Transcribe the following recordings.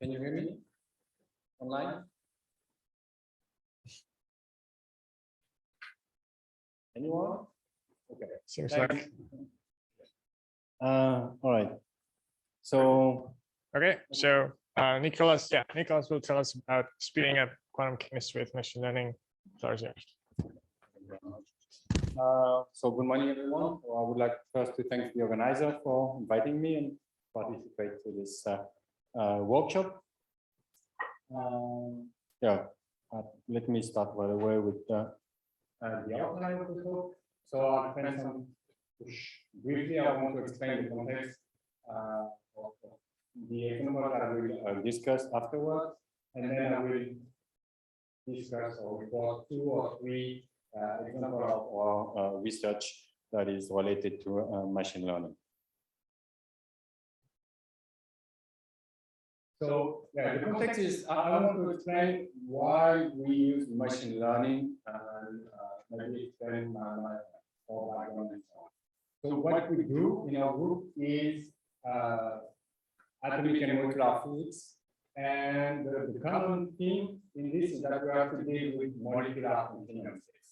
Can you hear me online? Anyone? Okay. Seems like. All right. So. Okay, so Nicholas will tell us about speeding up quantum chemistry with machine learning. Floor's yours. So good morning, everyone. I would like first to thank the organizer for inviting me and participate to this workshop. Let me start right away with the outline of the talk. So I'll spend some briefly. I want to explain the context of the example that I will discuss afterwards, and then I will discuss or report 2 or 3 examples of our research that is related to machine learning. So the context is I want to explain why we use machine learning and maybe explain my background and so on. So what we do in our group is atomic and molecular physics, and the common theme in this is that we have to deal with molecular continuum states.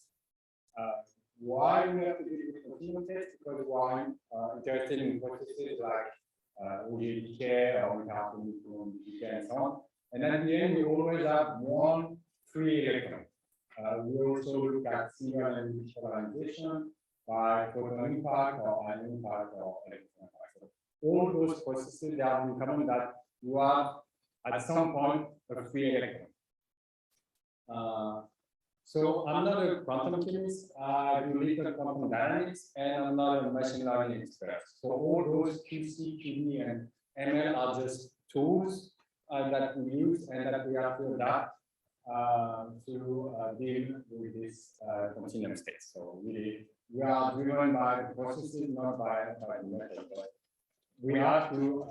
Why we have to deal with continuum states? Because we're interested in processes like decay or decay and so on. And at the end, we always have 1 free electron. We also look at single and individualization by photon impact or ion impact or electron impact. So all those processes, they have in common that you have at some point a free electron. So I'm not a quantum chemist. I do little quantum dynamics, and I'm not a machine learning expert. So all those QC, QD, and ML are just tools that we use and that we have to adapt to deal with this continuum state. So we are driven by the processes, not by the method. But we have to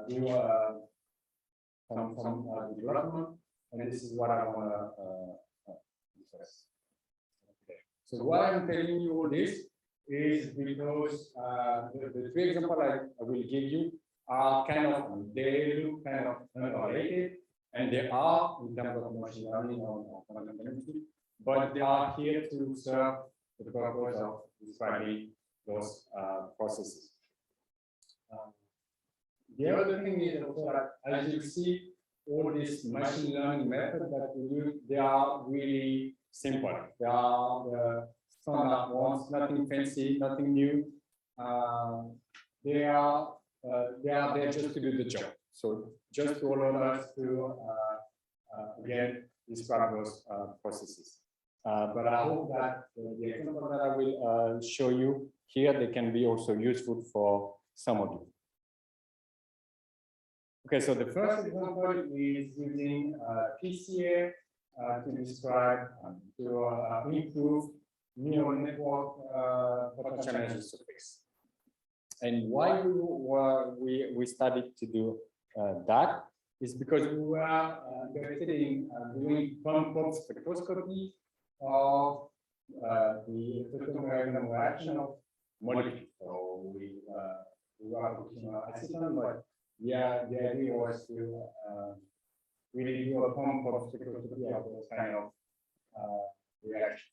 do some development, and this is what I want to discuss. Okay. So why I'm telling you all this is because the 3 examples I will give you are they look kind of unrelated, and they are in terms of machine learning or quantum chemistry, but they are here to serve the purpose of describing those processes. The other thing is also that, as you see, all these machine learning methods that we use, they are really simple. They are the standard ones, nothing fancy, nothing new. They are there just to do the job. So just to allow us to again describe those processes. But I hope that the example that I will show you here, they can be also useful for some of you. Okay, so the first example is using PCA to describe, to improve neural network potential energy surface. And why we started to do that is because we were interested in doing pump spectroscopy of the electromagnetic reaction of molecules. So we were looking at acetone, but yeah, the idea was to really do a pump spectroscopy of those kind of reactions.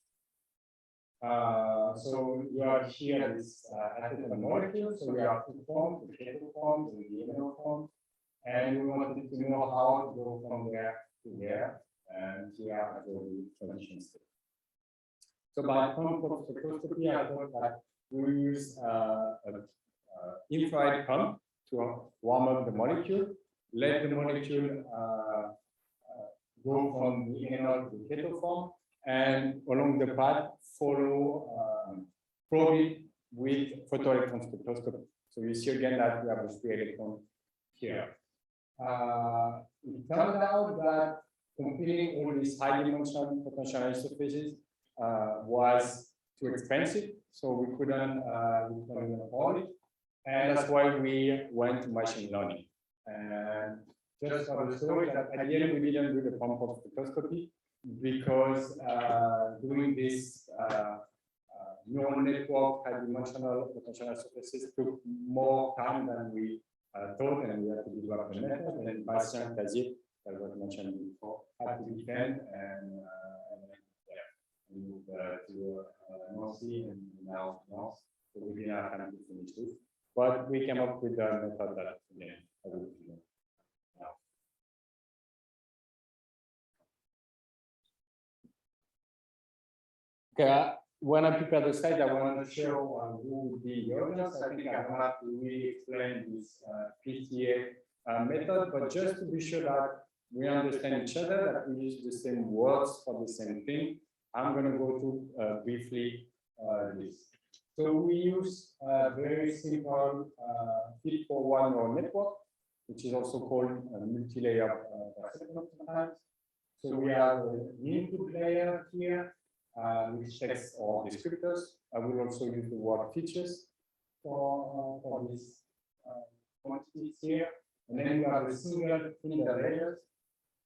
So you have here this acetone molecule. So we have 2 forms, the ketone forms and the enol forms, and we wanted to know how to go from there to there, and here are the transition state. So by pump spectroscopy, I thought that we use an infrared pump to warm up the molecule, let the molecule go from the enol to the ketone form, and along the path follow probe it with photoelectron spectroscopy. So you see again that we have a free electron here. It turned out that computing all these high dimensional potential energy surfaces was too expensive, so we couldn't afford it, and that's why we went to machine learning. And just for the story, that at the end we didn't do the pump spectroscopy because doing this neural network high dimensional potential surfaces took more time than we thought, and we had to develop the method. And Bastien Casier, that was mentioned before, had to defend and yeah, we moved to North Sea and now North. So we didn't have time to finish this, but we came up with a method that again I will do now. Okay, when I prepared the slide, I wanted to show who would be the audience. I think I don't have to really explain this PTA method, but just to be sure that we understand each other, that we use the same words for the same thing, I'm going to go through briefly this. So we use a very simple fit-for-one neural network, which is also called a multi-layer perceptron sometimes. So we have an input layer here, which checks all descriptors. I will also use the word features for these quantities here. And then we have a single filter layers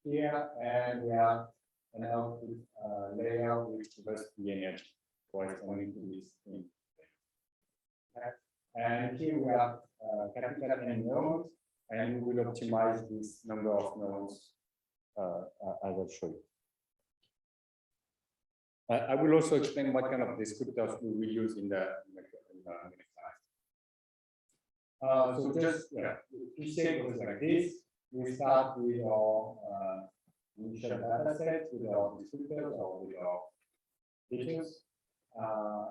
here, and we have an output layer which gives us the energy corresponding to this thing. And here we have capital N neurons, and we will optimize this number of neurons as I'll show you. I will also explain what kind of descriptors we will use in the next slide. So just, PCA goes like this. We start with our initial data set, with our descriptors or with our features.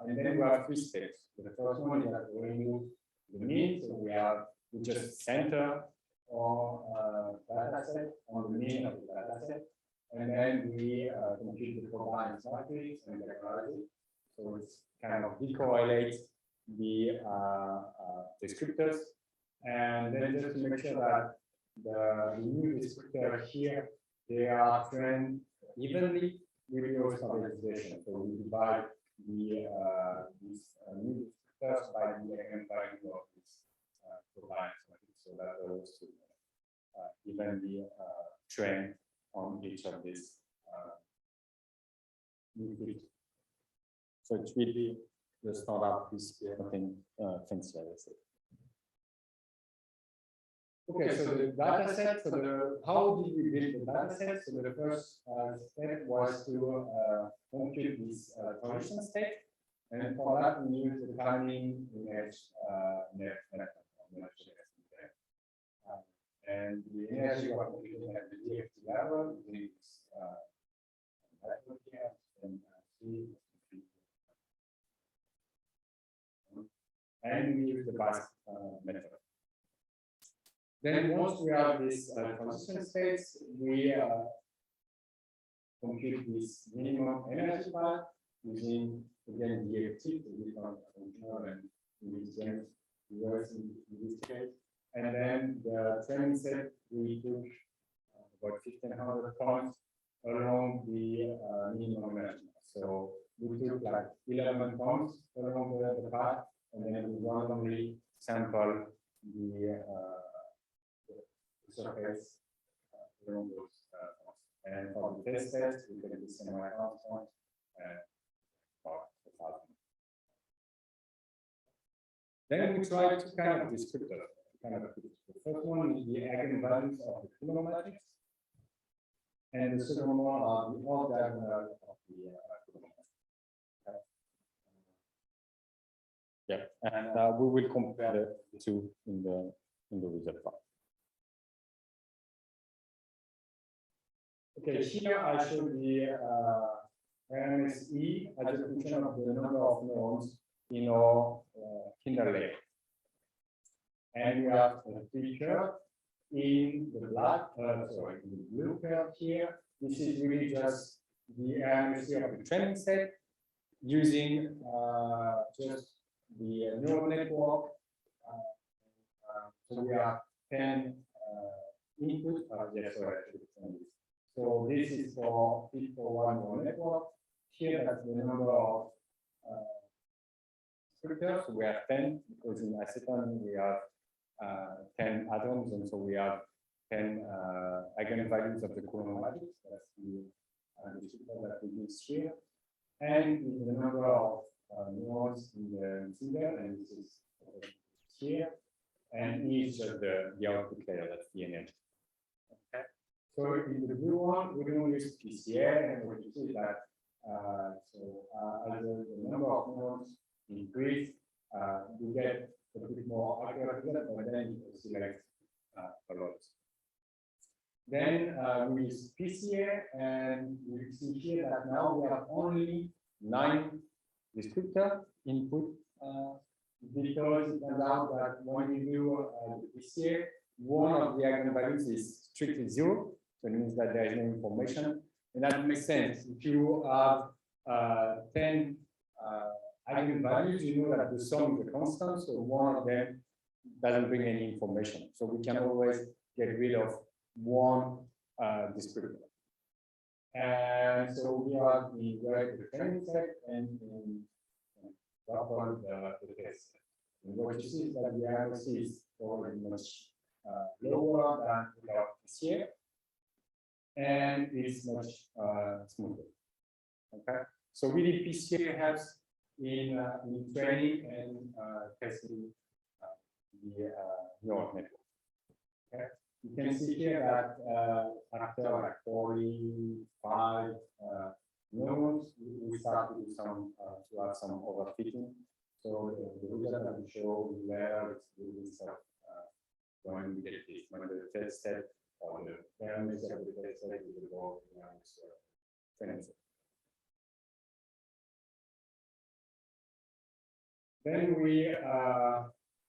And then we have three steps. The first one is that we remove the mean. So we just center our data set on the mean of the data set. And then we compute the covariance matrix and categorize it. So it's kind of decorrelates the descriptors. And then just to make sure that the new descriptor here, they are trained evenly with your stabilization. So we divide the these new descriptors by the eigenvalue of this covariance matrix, so that allows to evenly train on each of these new features. So it's really the standard piece, nothing fancy, I would say. Okay, so the data set, so how did we build the data set? So the first step was to compute this transition state. And for that, we use the timing image and the energy was computed at the DFT level using this network here and see. And we use the BAST method. Then once we have this transition states, we compute this minimum energy path using again DFT, the different functional and James reverse in this case. And then the training set, we took about 1,500 points along the minimum energy. So we took like 11 points along the path, and then we randomly sample the surface along those points. And for the test set, we get the same amount of points and about 1,000. Then we try to kind of descriptor. The first one is the eigenvalues of the Coulomb matrix, and the second one are the odd diagonal of the Coulomb matrix. Yeah, and we will compare the two in the result file. Okay, here I show the RMSE as a function of the number of neurons in our kinder layer. And we have a three curve in the black, in the blue curve here. This is really just the RMSE of the training set using just the neural network. So we have 10 inputs. Yes, sorry, I should explain this. So this is for fit-for-one neural network. Here, that's the number of descriptors. So we have 10 because in acetone we have 10 atoms, and so we have 10 eigenvalues of the Coulomb matrix. That's the descriptor that we use here, and the number of neurons in the single, and this is here. and E is just the output layer, that's the energy. Okay. So in the blue one, we don't use PCA, and what you see is that as the number of nodes increase, we get a bit more accurate result, but then you select a lot. Then we use PCA, and we see here that now we have only 9 descriptor input because it turns out that when you do the PCA, one of the eigenvalues is strictly 0, so it means that there is no information, and that makes sense. If you have 10 eigenvalues, you know that the sum is a constant, so one of them doesn't bring any information. So we can always get rid of one descriptor. And so we have the training set and in the test. And what you see is that the accuracy is already much lower than without PCA, and it's much smoother. Okay, so really PCA helps in training and testing the neural network. Okay, you can see here that after like 45 nodes, we start to do some to have some overfitting. So the result that we show there is really stuff when we get this, when the test set or the parameters of the test set will go in this training set. Then we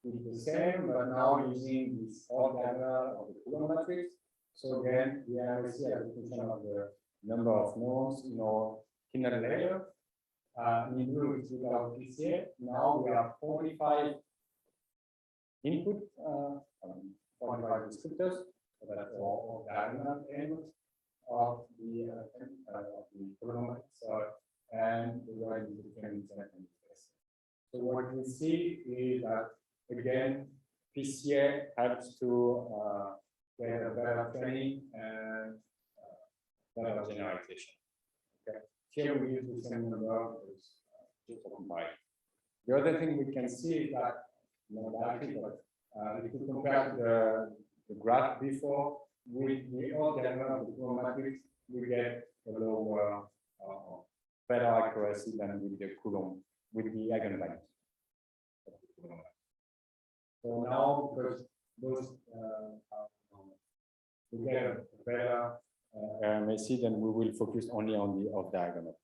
do the same, but now using this odd data of the Coulomb matrix. So again, we have see a function of the number of nodes in our inner layer. In blue, it's without PCA. Now we have 45 input, 45 descriptors. So that's all diagonal elements of the Coulomb matrix. And we're going to the training set and test. So what we see is that again, PCA helps to get a better training and better generalization. Okay. Here we use the same number just to combine. The other thing we can see is that, not likely, but if we compare to the graph before with the odd diagonal of the Coulomb matrix, we get a lower, better accuracy than with the Coulomb, with the eigenvalues. So now, because those we get a better RMSE, then we will focus only on the off diagonal.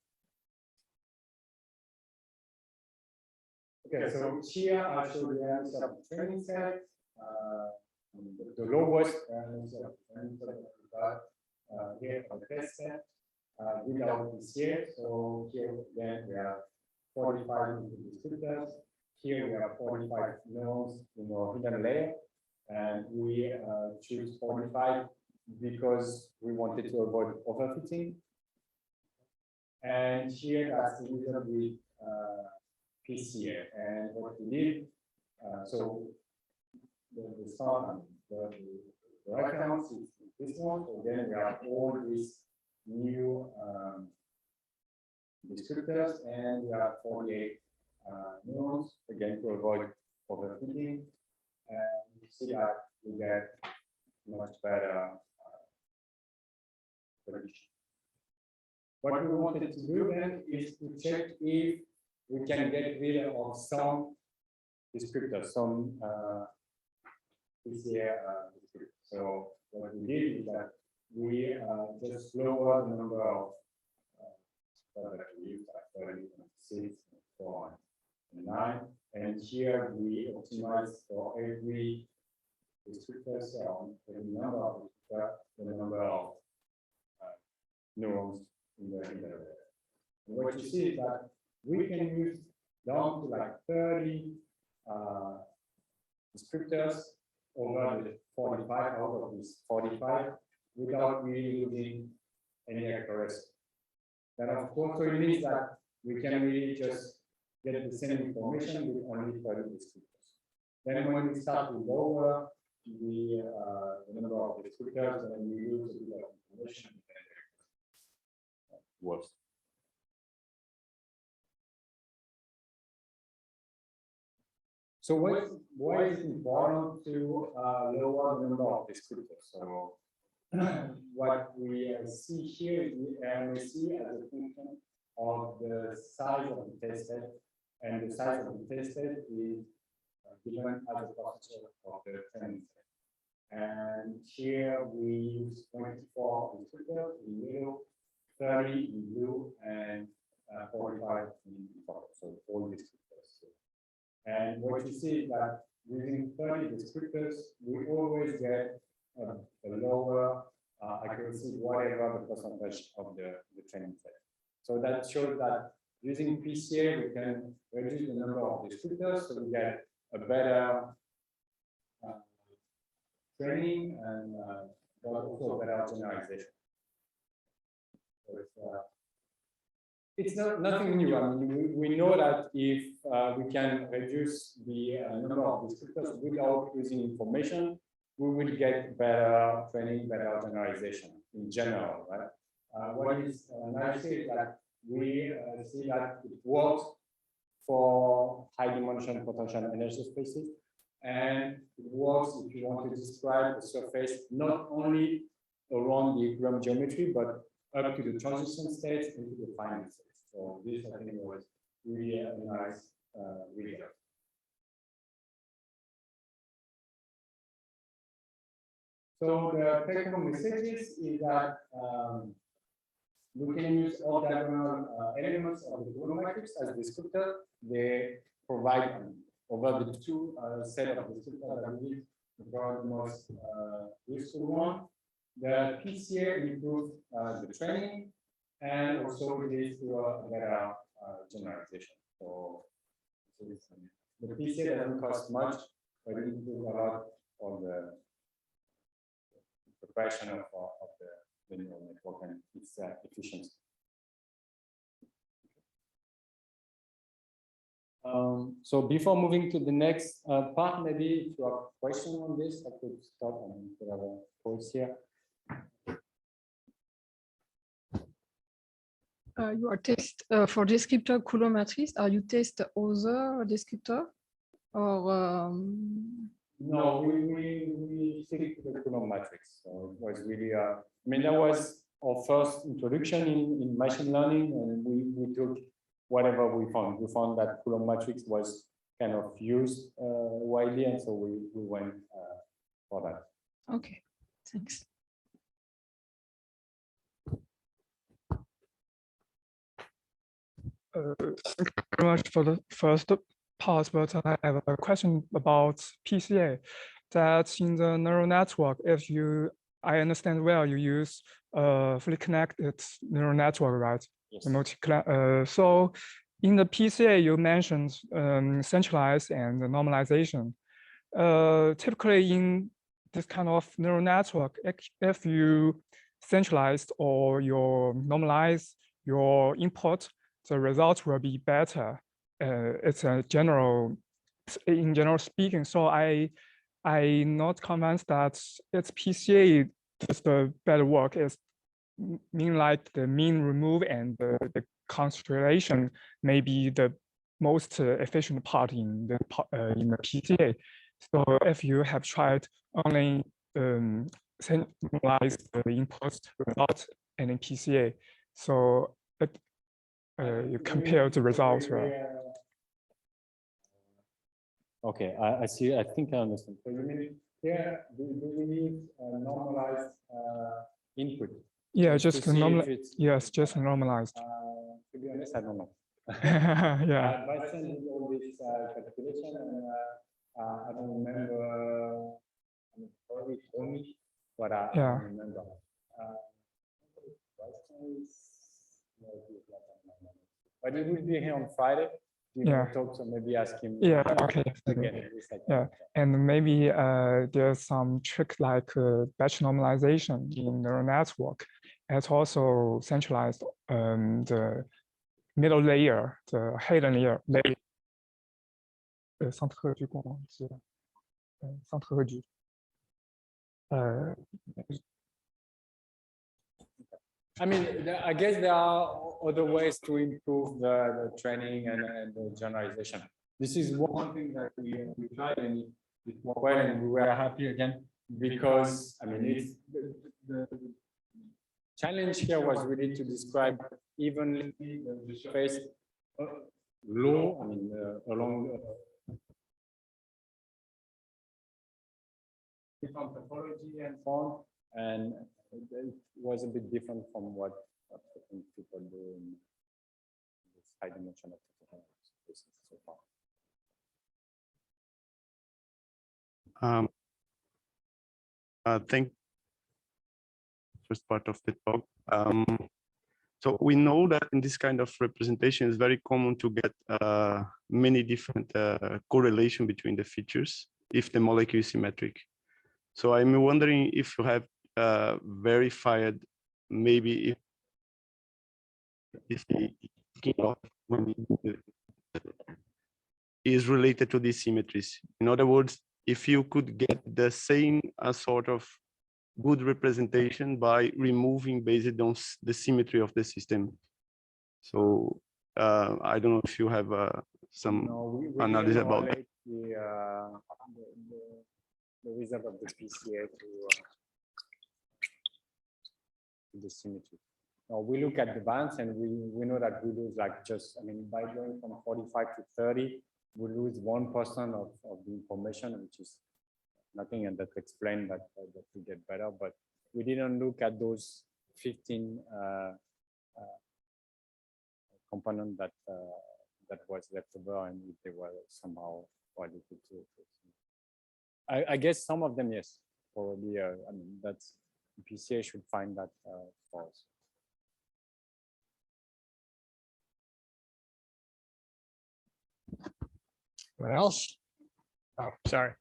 Okay, so here I show the answer of the training set. The lowest answer of the training set that we got here for the test set without PCA. So here again we have 45 descriptors. Here we have 45 nodes in our hidden layer, and we choose 45 because we wanted to avoid overfitting. And here that's the result with PCA. And what we did, so the start, the reference is this one. So then we have all these new descriptors, and we have 48 nodes, again to avoid overfitting, and you see that we get much better prediction. What we wanted to do then is to check if we can get rid of some descriptors, some PCA descriptors. So what we did is that we just lower the number of that we use, like 30, 6, 4, and 9, and here we optimize for every descriptor cell, the number of the number of neurons in the layer. And what you see is that we can use down to like 30 descriptors over the 45 out of these 45 without really losing any accuracy. And of course, so it means that we can really just get the same information with only 30 descriptors. Then when we start to lower the number of descriptors, then we lose a bit of information. Worse. So why is it important to lower the number of descriptors? So what we see here is the MLQC as a function of the size of the test set, and the size of the test set is given as a percentage of the training set. And here we use 24 descriptors in yellow, 30 in blue, and 45 in purple. So all descriptors. And what you see is that using 30 descriptors, we always get a lower accuracy, whatever the percentage of the training set. So that shows that using PCA, we can reduce the number of descriptors, so we get a better training and but also better generalization. So it's nothing new. I mean, we know that if we can reduce the number of descriptors without using information, we will get better training, better generalization in general, right? What is nice is that we see that it works for high dimension potential energy spaces, and it works if you want to describe the surface not only around the equilibrium geometry, but up to the transition states and to the final states. So this, I think, was really a nice result. So the take-home messages is that we can use orthogonal elements of the Coulomb matrix as descriptor. They provide over the two set of descriptors that we provide the most useful one. The PCA improves the training and also leads to a better generalization. So the PCA doesn't cost much, but it improves a lot on the preparation of the neural network and its efficiency. So before moving to the next part, maybe if you have a question on this, I could stop and put a pause here. You are test for descriptor Coulomb matrix. Are you test other descriptor or? No, we stick to the Coulomb matrix. So it was really, I mean, that was our first introduction in machine learning, and we took whatever we found. We found that Coulomb matrix was kind of used widely, and so we went for that. Okay, thanks. Thank you very much for the first part, but I have a question about PCA. That in the neural network, I understand well, you use fully connected neural network, right? Yes. So in the PCA, you mentioned centralized and normalization. Typically in this kind of neural network, if you centralized or you normalize your input, the results will be better. It's a general speaking. So I'm not convinced that it's PCA does the better work. Is mean like the mean remove and the constellation may be the most efficient part in the PCA. So if you have tried only centralize the input result and in PCA, so you compare the results, right? Okay, I see. I think I understand. So you mean here, do we need normalized input? Yeah, just normalized. Yes, just normalized. To be honest, I don't know. Yeah. By sending all this calculation, and I don't remember. I mean, probably told me, but I don't remember. But he will be here on Friday. Talk, so maybe ask him. Yeah. Okay. Again, yeah, and maybe there's some trick like batch normalization in neural network. It's also centralized the middle layer, the hidden layer. I mean, I guess there are other ways to improve the training and the generalization. this is one thing that we tried and it worked well, and we were happy again because I mean it's the challenge here was really to describe evenly the surface low, I mean along different topology and so on, and it was a bit different from what I think people do in this high-dimensional spaces so far. Thank first part of the talk. So we know that in this kind of representation, it's very common to get many different correlation between the features if the molecule is symmetric. So I'm wondering if you have verified maybe if the is related to these symmetries. In other words, if you could get the same sort of good representation by removing based on the symmetry of the system. So I don't know if you have some analysis about that. The result of the PCA to the symmetry. Now we look at the bands and we know that we lose like just, I mean, by going from 45 to 30, we lose 1% of the information, which is nothing, and that's explained that we get better, but we didn't look at those 15 components that was left over and if they were somehow related to it. I guess some of them, yes, probably. I mean, that's PCA should find that for us. What else? Oh, sorry.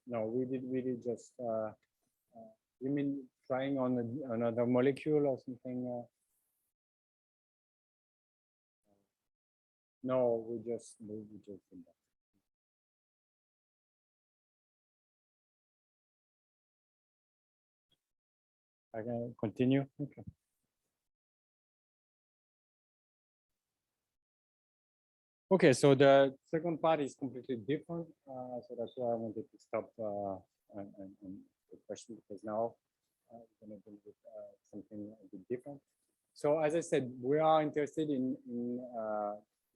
No, we did just. You mean trying on another molecule or something? No, we just did that. I can continue. Okay. Okay, so the second part is completely different. So that's why I wanted to stop and the question, because now we're going to do something a bit different. So as I said, we are interested in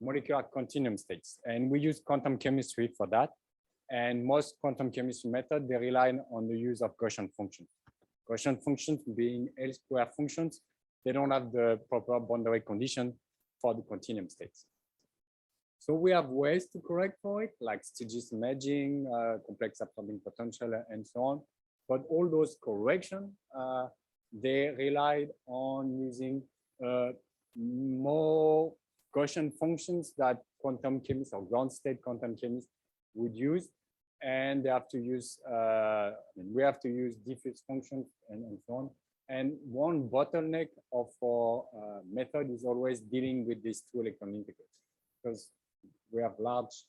molecular continuum states, and we use quantum chemistry for that. And most quantum chemistry methods, they rely on the use of Gaussian functions. Gaussian functions being L-square functions, they don't have the proper boundary condition for the continuum states. So we have ways to correct for it, like Stiegis imaging, complex absorbing potential, and so on. But all those corrections, they relied on using more Gaussian functions that quantum chemists or ground state quantum chemists would use. And they have to use, we have to use diffuse functions and so on. And one bottleneck of our method is always dealing with these two electron integrals, because we have large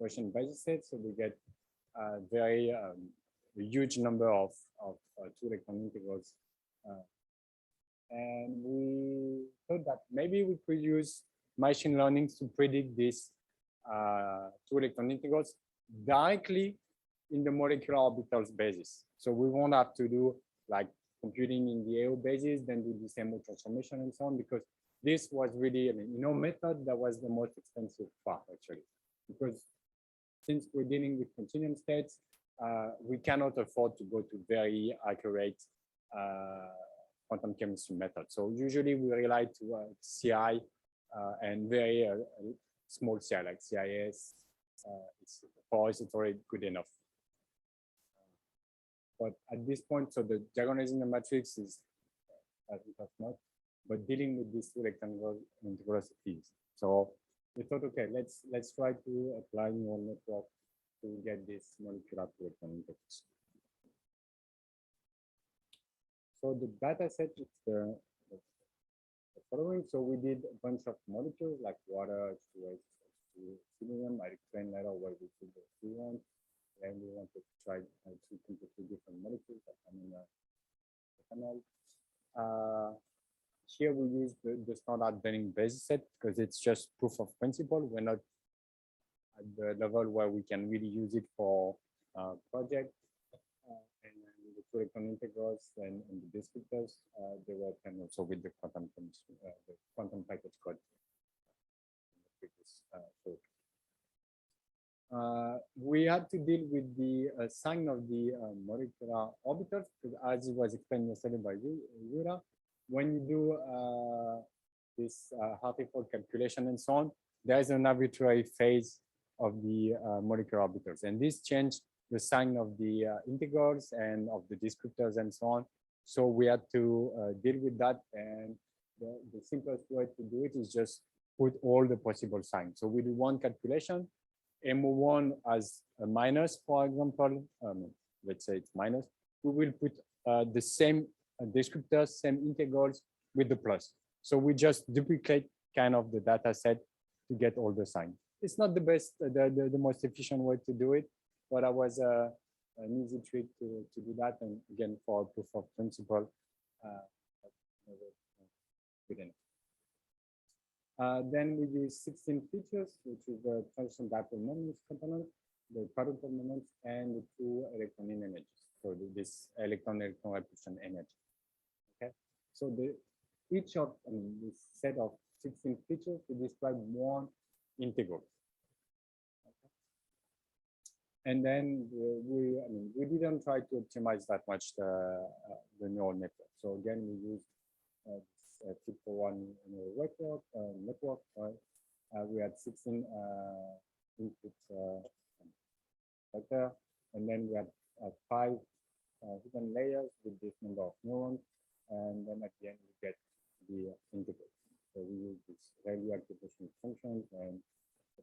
Gaussian basis sets, so we get very huge number of two electron integrals. And we thought that maybe we could use machine learning to predict these two electron integrals directly in the molecular orbitals basis. So we won't have to do like computing in the AO basis, then do the same transformation and so on, because this was really, method that was the most expensive part actually, because since we're dealing with continuum states, we cannot afford to go to very accurate quantum chemistry method. So usually we rely to CI and very small CI like CIS. For us, it's already good enough. But at this point, so the diagonalizing the matrix is not, but dealing with these two rectangular integrals is. So we thought, okay, let's try to apply neural network to get this molecular two rectangular integrals. So the data set is the following. So we did a bunch of molecules like water, H2S, helium. I explained later why we did the three ones. And we wanted to try two completely different molecules that come in the canal. Here we use the standard Dunning basis set because it's just proof of principle. We're not at the level where we can really use it for project. And then the two electron integrals and the descriptors, they work and also with the quantum package code. We had to deal with the sign of the molecular orbitals because, as it was explained yesterday by Yura, when you do this Hartree-Fock calculation and so on, there is an arbitrary phase of the molecular orbitals, and this changed the sign of the integrals and of the descriptors and so on. So we had to deal with that, and the simplest way to do it is just put all the possible signs. So we do one calculation, MO1 as a minus, for example, let's say it's minus, we will put the same descriptors, same integrals with the plus. So we just duplicate kind of the data set to get all the signs. It's not the best, the most efficient way to do it, but that was an easy trick to do that. And again, for proof of principle, good enough. Then we use 16 features, which is the transition dipole moments component, the particle moments, and the two electron energies. So this electron-electron repulsion energy. Okay. So each of this set of 16 features to describe one integral. Okay. And then we didn't try to optimize that much the neural network. So again, we used fit for one network. We had 16 inputs vector, and then we had 5 hidden layers with this number of neurons, and then at the end we get the integral. So we use this value activation functions and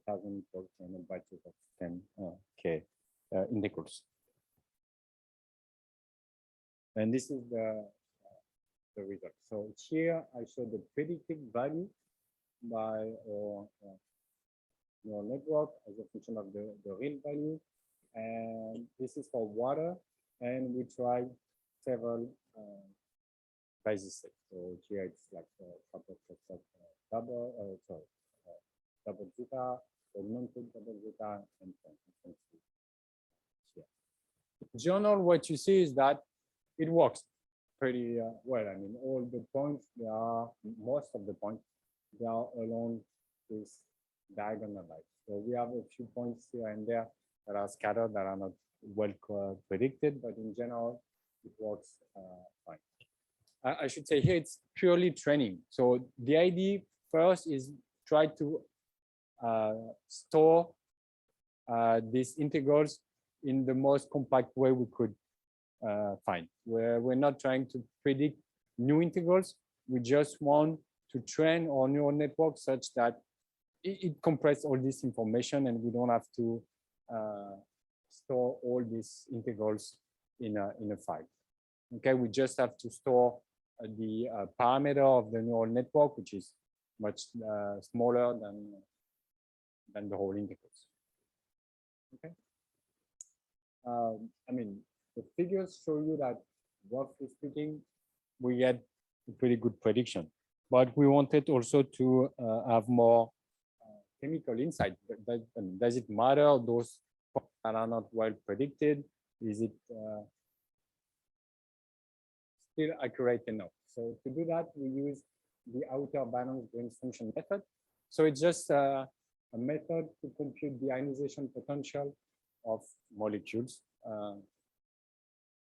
1,000 and batches of 10k integrals. And this is the result. So here I show the predicted value by our neural network as a function of the real value. And this is for water. And we tried several basis sets. So here it's like double zeta, augmented double zeta, and so on. In general, what you see is that it works pretty well. I mean, all the points, most of the points, they are along this diagonal line. So we have a few points here and there that are scattered, that are not well predicted, but in general, it works fine. I should say here it's purely training. So the idea first is try to store these integrals in the most compact way we could find. We're not trying to predict new integrals. We just want to train our neural network such that it compresses all this information, and we don't have to store all these integrals in a file. Okay, we just have to store the parameter of the neural network, which is much smaller than the whole integrals. Okay. I mean, the figures show you that, roughly speaking, we get a pretty good prediction. But we wanted also to have more chemical insight. Does it matter those that are not well predicted? Is it still accurate enough? So to do that, we use the outer balance Green's function method. So it's just a method to compute the ionization potential of molecules.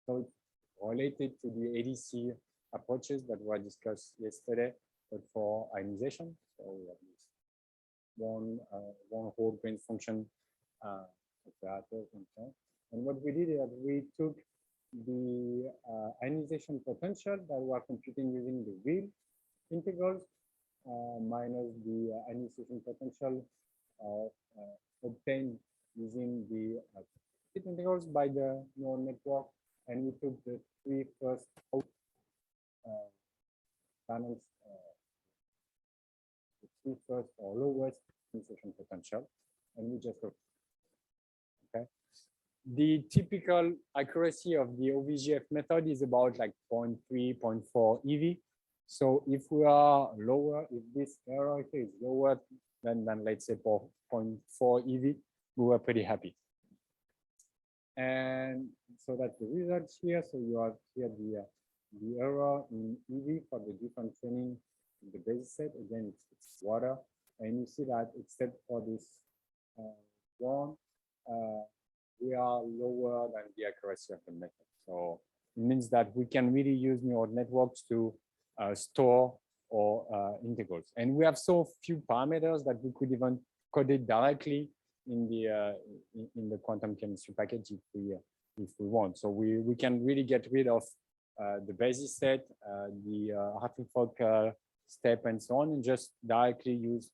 So it's related to the ADC approaches that were discussed yesterday, but for ionization. So we have this one whole Green's function operators and so on. And what we did is we took the ionization potential that we are computing using the real integrals minus the ionization potential obtained using the integrals by the neural network, and we took the 3 first balance first or lowest insertion potential, and we just go. Okay. The typical accuracy of the OVGF method is about like 0.3, 0.4 EV. So if we are lower, if this error is lower than let's say 0.4 EV, we were pretty happy. And so that's the results here. So you have here the error in EV for the different training in the basis set. Again, it's water. And you see that except for this one, we are lower than the accuracy of the method. So it means that we can really use neural networks to store or integrals. And we have so few parameters that we could even code it directly in the quantum chemistry package if we want. So we can really get rid of the basis set, the Hartree-Fock step, and so on, and just directly use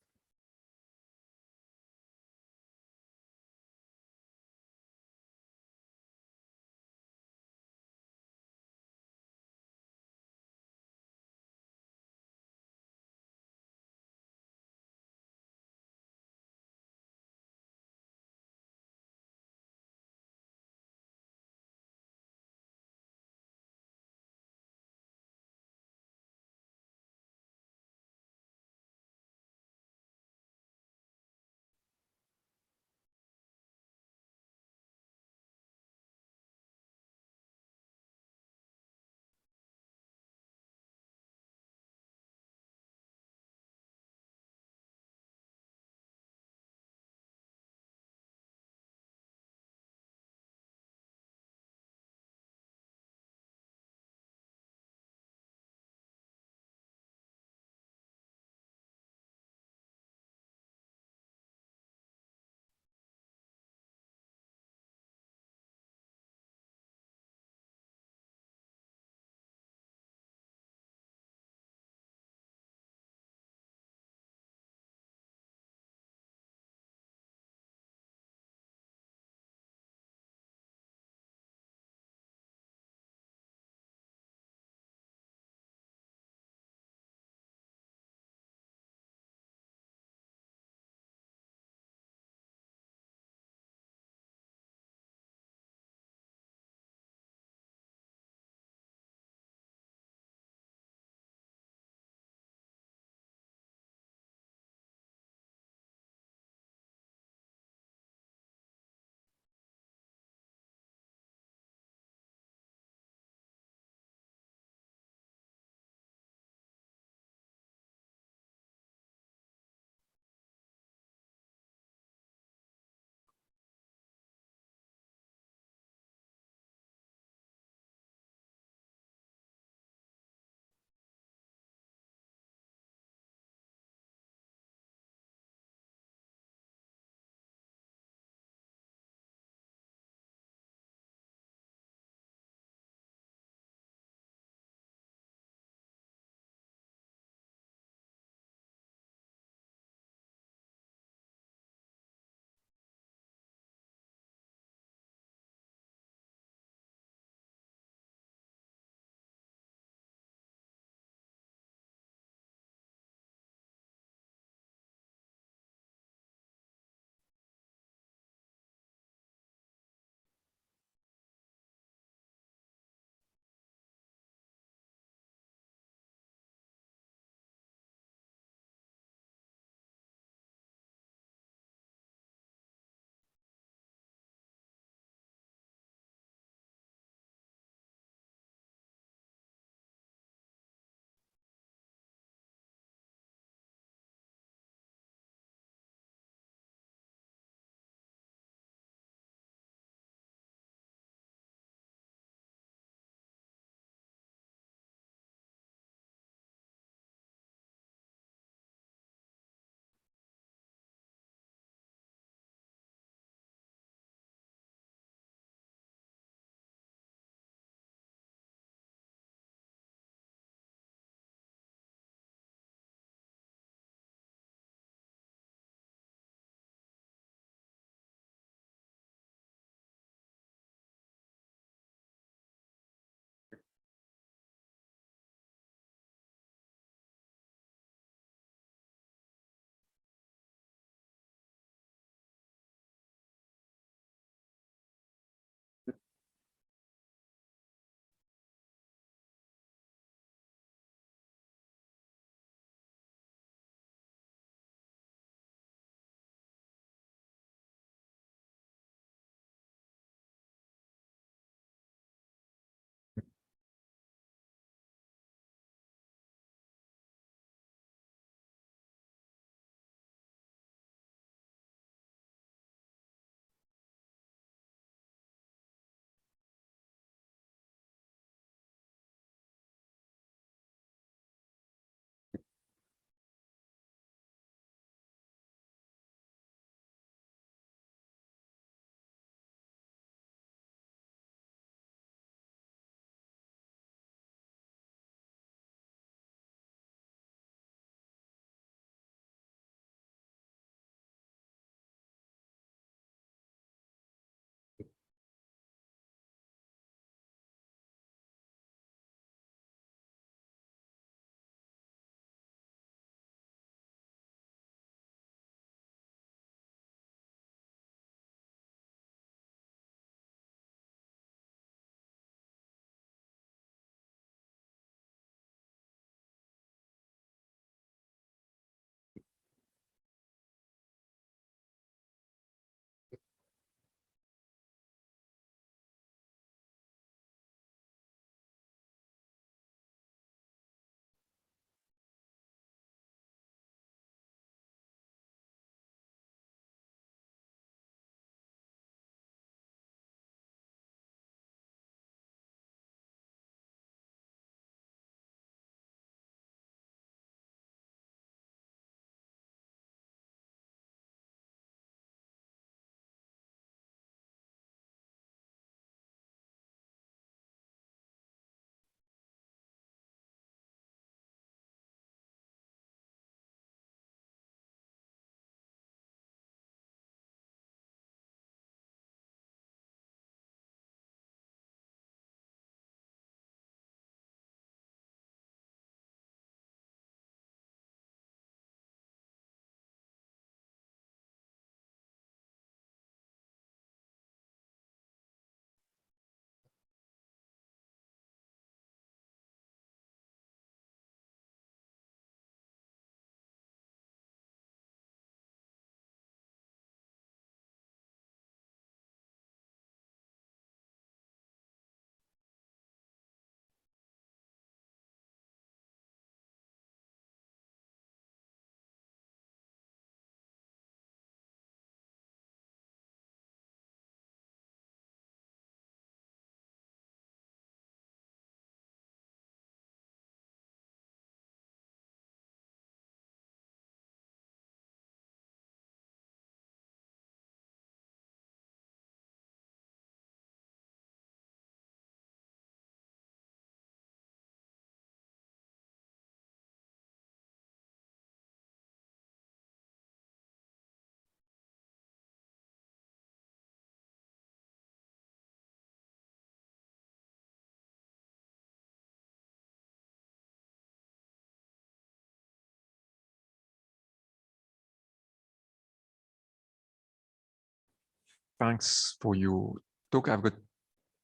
thanks for your talk. I've got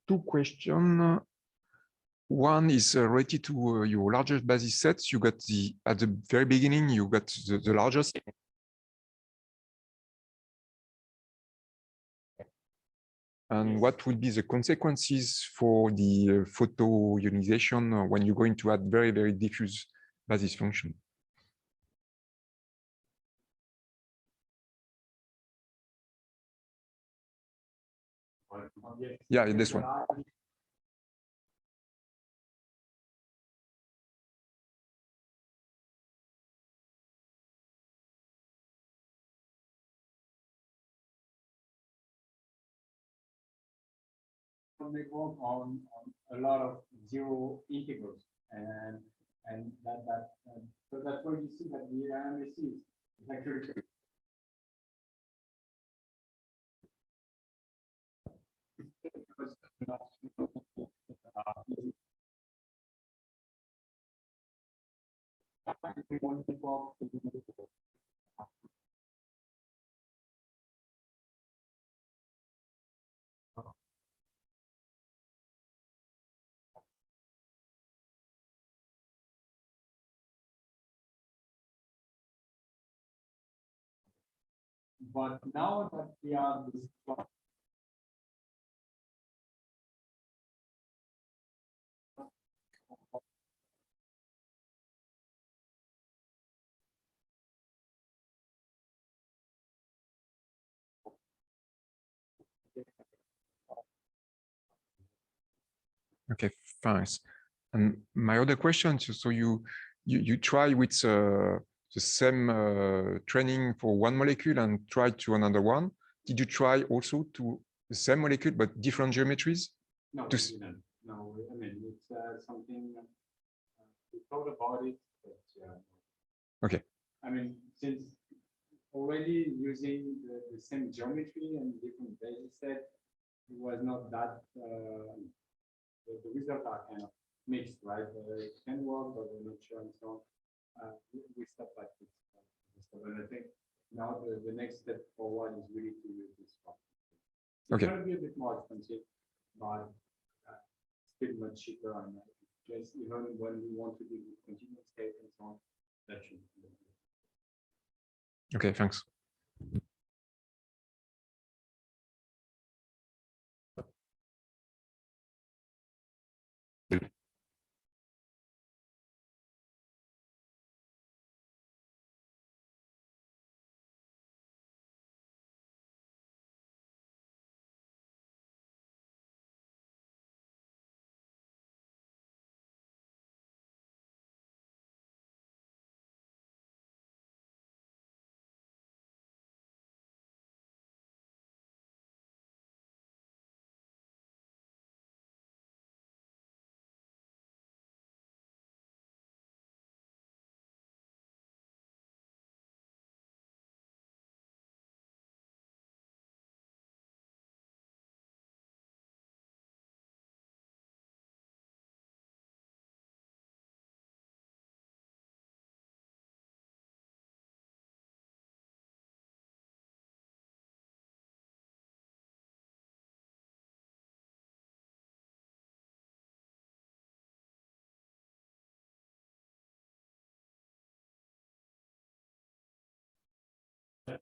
two questions. One is related to your largest basis sets. You got at the very beginning, you got the largest. And what will be the consequences for the photo ionization when you're going to add very, very diffuse basis function? Yeah, in this one. They work on a lot of zero integrals, and so that's why you see that the MLC is actually but now that we are this Okay, thanks. And my other question, so you try with the same training for one molecule and try to another one. Did you try also to the same molecule but different geometries? No, we didn't. No, I mean it's something we thought about it, but okay. I mean, since already using the same geometry and different basis set, it was not that the results are kind of mixed, right? It can work, but we're not sure and so on. We stopped like this. And I think now the next step forward is really to use this one. It's Okay. going to be a bit more expensive, but still much cheaper. And just even when we want to do the continuous state and so on, that should be. Okay, thanks. Okay,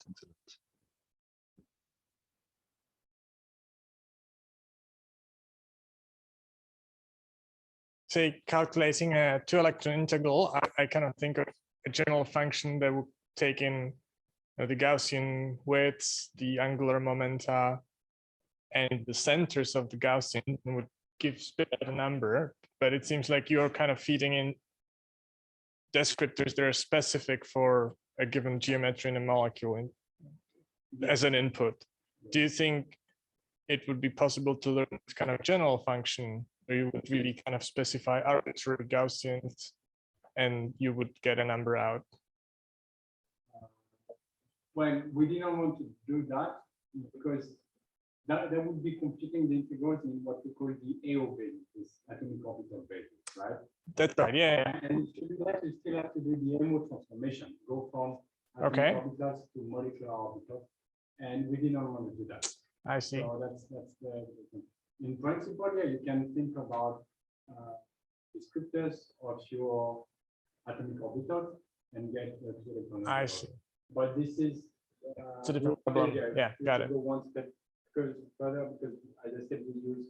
thanks a lot. Say calculating a 2-electron integral, I kind of think of a general function that would take in the Gaussian widths, the angular momenta, and the centers of the Gaussian, and would spit out a number. But it seems like you're kind of feeding in descriptors that are specific for a given geometry in a molecule as an input. Do you think it would be possible to learn this kind of general function, or you would really kind of specify arbitrary Gaussians and you would get a number out? When we didn't want to do that because that would be computing the integrals in what we call the AO basis, this atomic orbital basis, right? That's right. Yeah. And to do that, you still have to do the MO transformation, go from atomic Okay. orbitals to molecular orbitals, and we did not want to do that. I see. So that's the thing. In principle, yeah, you can think about descriptors of your atomic orbitals and get the two electron I orbitals. see. But this is It's a different problem. Yeah, we got should it. Go one step further because, as I said, we use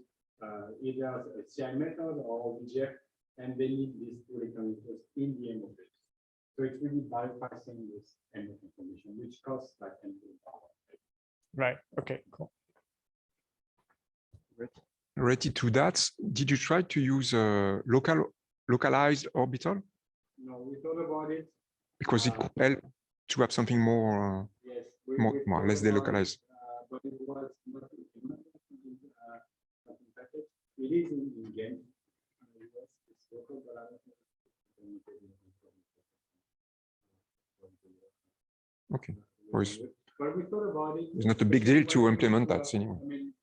either a CI method or OBGF, and they need these two electron equals in the MO phase. So it's really bypassing this MO information, which costs like 10 to the power. Right. Okay. Cool. Related to that, did you try to use a localized orbital? No, we thought about it. Because it could help to have something more, Yes, more we or less thought about delocalized. it, but it was not implemented in something package. It is in game. Yes, it's local, but I don't think it's implemented in Okay. Well, it's- But we thought about it. It's not a big deal to implement that anyway. I mean,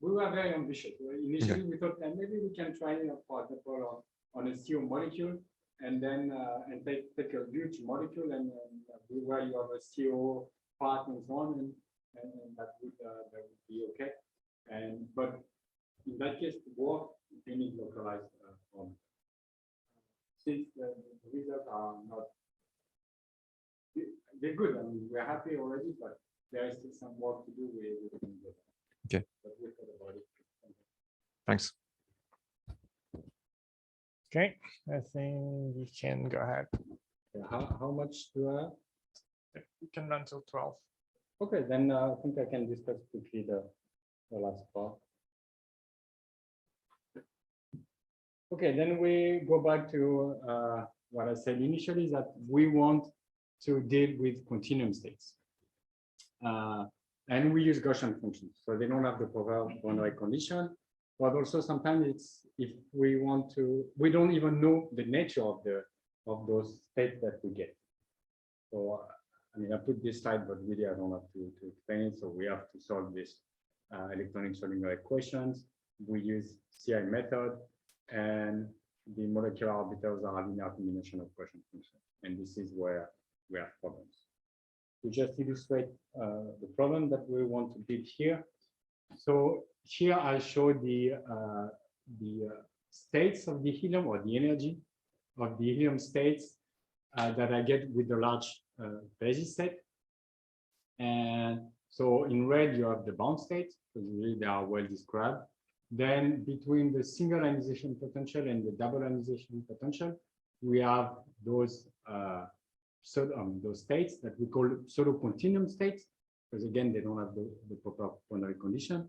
we were very ambitious. Initially, we thought that maybe we can try for example on a CO molecule, and then and take a huge molecule and where you have a CO part and so on, and that would be okay. And but in that case, to work, you need localized form. Since the results are not, they're good. I mean, we're happy already, but there is still some work to do with Okay. But we thought about it. Thanks. Okay. I think we can go ahead. Yeah, how much do I have? We can run till 12. Okay, then I think I can discuss quickly the last part. Okay, then we go back to what I said initially, that we want to deal with continuum states. And we use Gaussian functions, so they don't have the proper boundary condition, but also sometimes it's, if we want to, we don't even know the nature of those states that we get. So I mean, I put this slide, but really I don't have to explain it. So we have to solve this electronic Schrodinger equations. We use CI method, and the molecular orbitals are a linear combination of Gaussian functions. And this is where we have problems. To just illustrate the problem that we want to build here. So here I show the states of the helium, or the energy of the helium states that I get with the large basis set. And so in red, you have the bound states, because really they are well described. Then between the single ionization potential and the double ionization potential, we have those those states that we call pseudo-continuum states, because again, they don't have the proper boundary condition.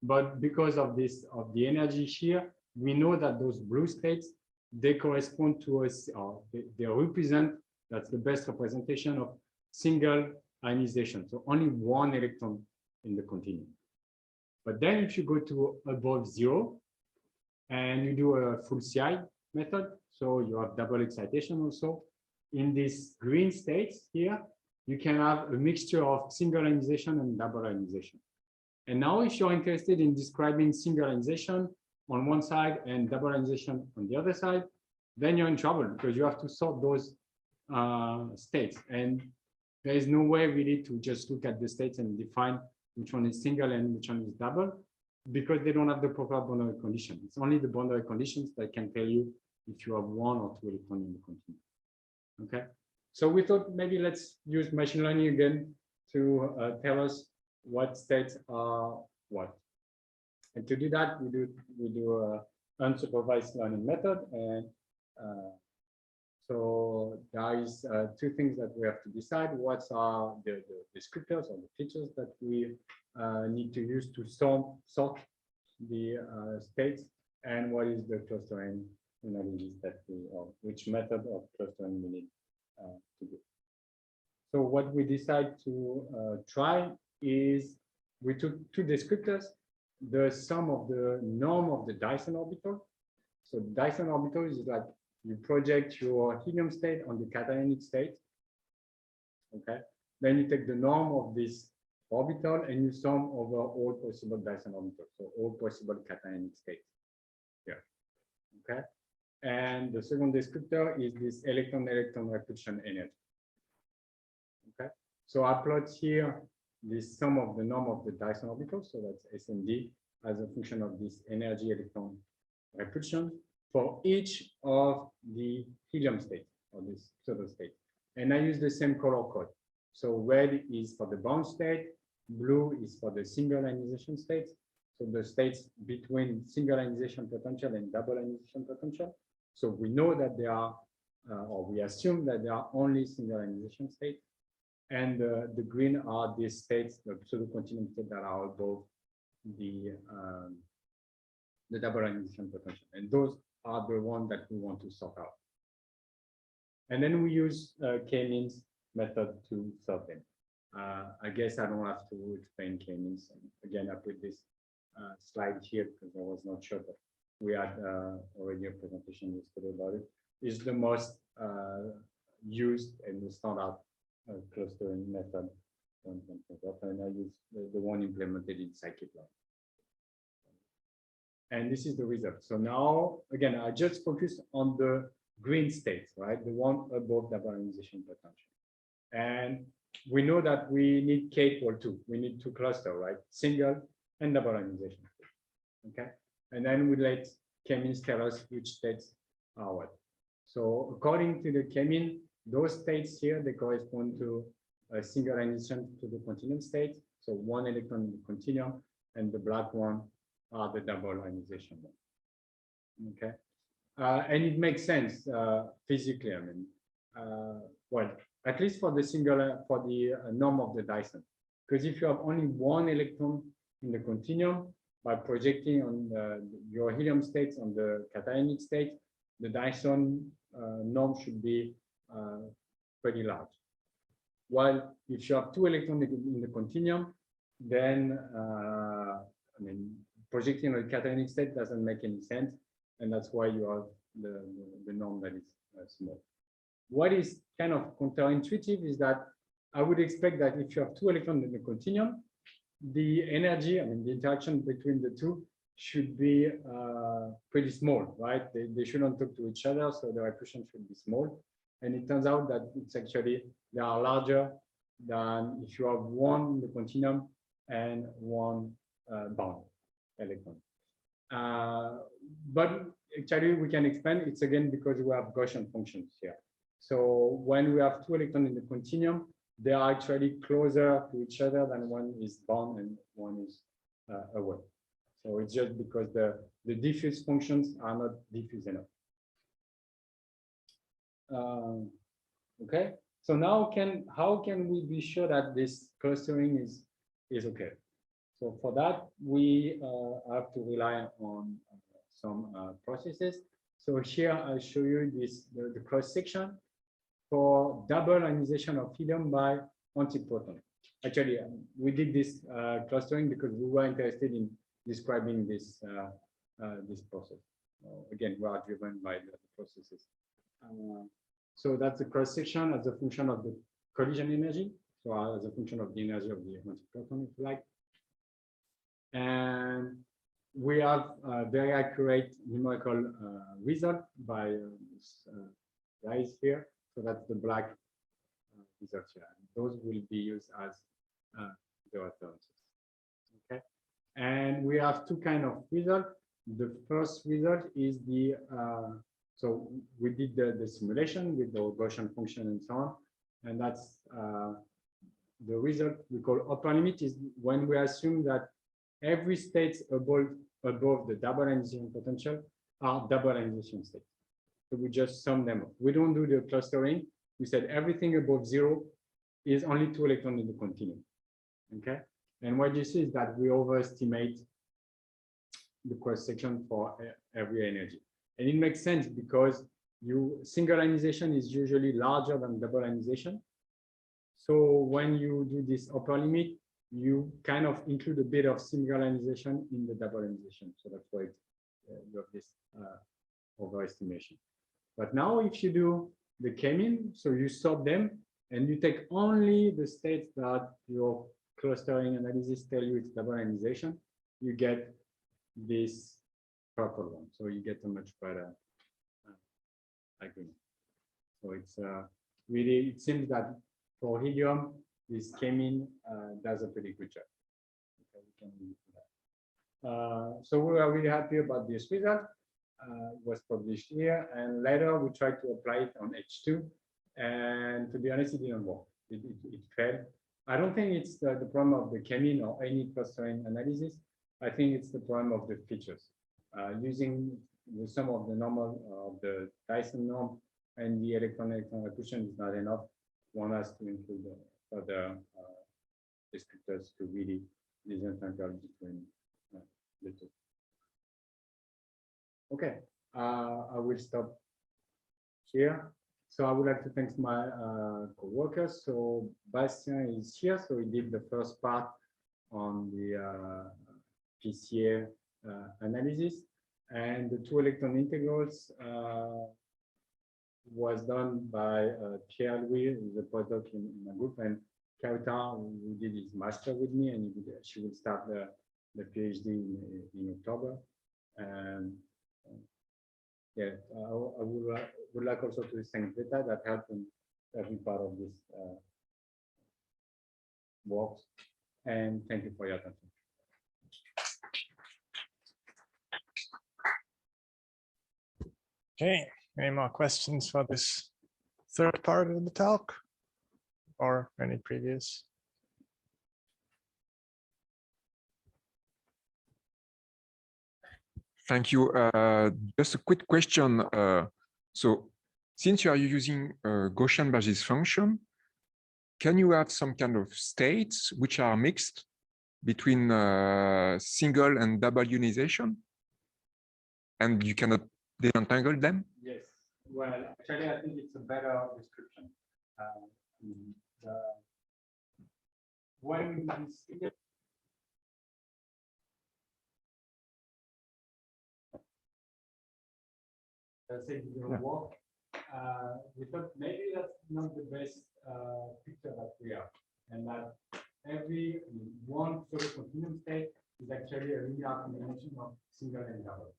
But because of this, of the energy here, we know that those blue states, they correspond to us, or they represent, that's the best representation of single ionization. So only one electron in the continuum. But then if you go to above 0 and you do a full CI method, so you have double excitation also, in these green states here, you can have a mixture of single ionization and double ionization. And now if you're interested in describing single ionization on one side and double ionization on the other side, then you're in trouble, because you have to sort those states. And there is no way really to just look at the states and define which one is single and which one is double, because they don't have the proper boundary condition. It's only the boundary conditions that can tell you if you have one or two electrons in the continuum. Okay, so we thought maybe let's use machine learning again to tell us what states are what. And to do that, we do a unsupervised learning method, and so there is two things that we have to decide: what are the descriptors or the features that we need to use to sort the states, and what is the clustering analysis that we, or which method of clustering we need to do. So what we decide to try is, we took two descriptors, the sum of the norm of the Dyson orbital. So Dyson orbital is like you project your helium state on the cationic state. Okay, then you take the norm of this orbital, and you sum over all possible Dyson orbitals, so all possible cationic states here. Okay, and the second descriptor is this electron-electron repulsion energy. Okay, so I plot here this sum of the norm of the Dyson orbitals, so that's SND, as a function of this energy electron repulsion for each of the helium states or this pseudo state. And I use the same color code. So red is for the bound state, blue is for the single ionization states. So the states between single ionization potential and double ionization potential. So we know that there are, or we assume that there are only single ionization states. And the green are these states, the pseudo-continuum states that are above the double ionization potential. And those are the ones that we want to sort out. And then we use k-means method to sort them. I guess I don't have to explain k-means. Again, I put this slide here because I was not sure, but we had already a presentation yesterday about it. It's the most used and the standard clustering method. And I use the one implemented in scikit-learn. And this is the result. So now, again, I just focus on the green states, right? The one above double ionization potential. And we know that we need K equal 2. We need 2 clusters, right? Single and double ionization. Okay. And then we let k-means tell us which states are what. So according to the k-mean, those states here, they correspond to a single ionization to the continuum state. So 1 electron in the continuum, and the black one are the double ionization one. Okay. And it makes sense physically. I mean, well, at least for the singular, for the norm of the Dyson, because if you have only 1 electron in the continuum, by projecting on your helium states on the cationic state, the Dyson norm should be pretty large. While if you have 2 electrons in the continuum, then I mean, projecting on the cationic state doesn't make any sense. And that's why you have the norm that is small. What is kind of counterintuitive is that I would expect that if you have 2 electrons in the continuum, the energy, I mean, the interaction between the two should be pretty small, right? They shouldn't talk to each other, so the repulsion should be small. And it turns out that it's actually, they are larger than if you have 1 in the continuum and 1 bound electron. But actually we can expand. It's again because we have Gaussian functions here. So when we have 2 electrons in the continuum, they are actually closer to each other than one is bound and one is away. So it's just because the diffuse functions are not diffuse enough. Okay. So now how can we be sure that this clustering is okay? So for that, we have to rely on some processes. So here I show you the cross section for double ionization of helium by antiproton. Actually, we did this clustering because we were interested in describing this this process. Again, we are driven by the processes. So that's the cross section as a function of the collision energy. So as a function of the energy of the antiproton, if you like. And we have a very accurate numerical result by this guys here. So that's the black results here. Those will be used as the references. Okay. And we have 2 kinds of results. The first result is the so we did the simulation with the Gaussian function and so on, and that's the result we call upper limit is when we assume that every state above the double ionization potential are double ionization states. So we just sum them up. We don't do the clustering. We said everything above 0 is only 2 electrons in the continuum. Okay. And what you see is that we overestimate the cross section for every energy. And it makes sense because single ionization is usually larger than double ionization. So when you do this upper limit, you kind of include a bit of single ionization in the double ionization. So that's why you have this overestimation. But now if you do the k-mean, so you sort them and you take only the states that your clustering analysis tell you it's double ionization, you get this purple one. So you get a much better agreement. So it's really, it seems that for helium, this Kemin does a pretty good job. Okay, we can leave it that. So we are really happy about this result. It was published here, and later we tried to apply it on H2, and to be honest, it didn't work. It failed. I don't think it's the problem of the Kemin or any clustering analysis. I think it's the problem of the features. Using the sum of the normal of the Dyson norm and the electron-electron accretion is not enough. One has to include other descriptors to really disentangle between the two. Okay, I will stop here. So I would like to thank my co-workers. So Bastien is here, so he did the first part on the PCA analysis, and the two electron integrals was done by Pierre-Louis, who's a postdoc in my group, and Kauta, who did his master with me, and she will start the PhD in October. And yeah, I would like also to thank Veta that helped in every part of this work. And thank you for your attention. Okay, any more questions for this third part of the talk or any previous? Thank you. Just a quick question. So since you are using Gaussian-Basis function, can you have some kind of states which are mixed between single and double ionization? And you cannot disentangle them? Yes. Well, actually, I think it's a better description. When we see say it didn't work, we thought maybe that's not the best picture that we have, and that every one sort of continuum state is actually a linear combination of single and double.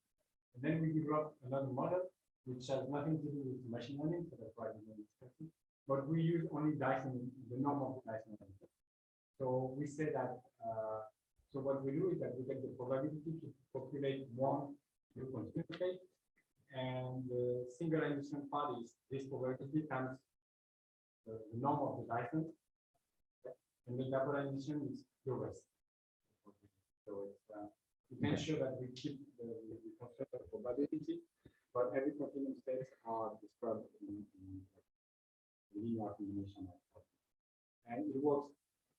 And then we developed another model which has nothing to do with machine learning, so that's why we don't expect it. But we use only Dyson, the norm of Dyson. So we say that. So what we do is that we take the probability to populate one new continuum state, and the single ionization part is this probability times the norm of the Dyson, and the double ionization is the rest. So it's, we can show that we keep the concept of probability, but every continuum states are described in linear combination. And it works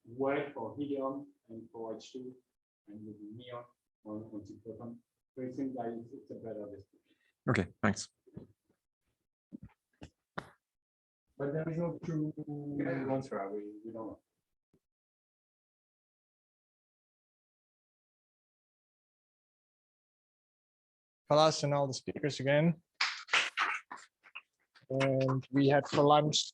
well for helium and for H2 and with neon on cyclotron. So it seems like it's a better description. Okay, thanks. But there is no true answer. We don't know. Palas and all the speakers again. And we had for lunch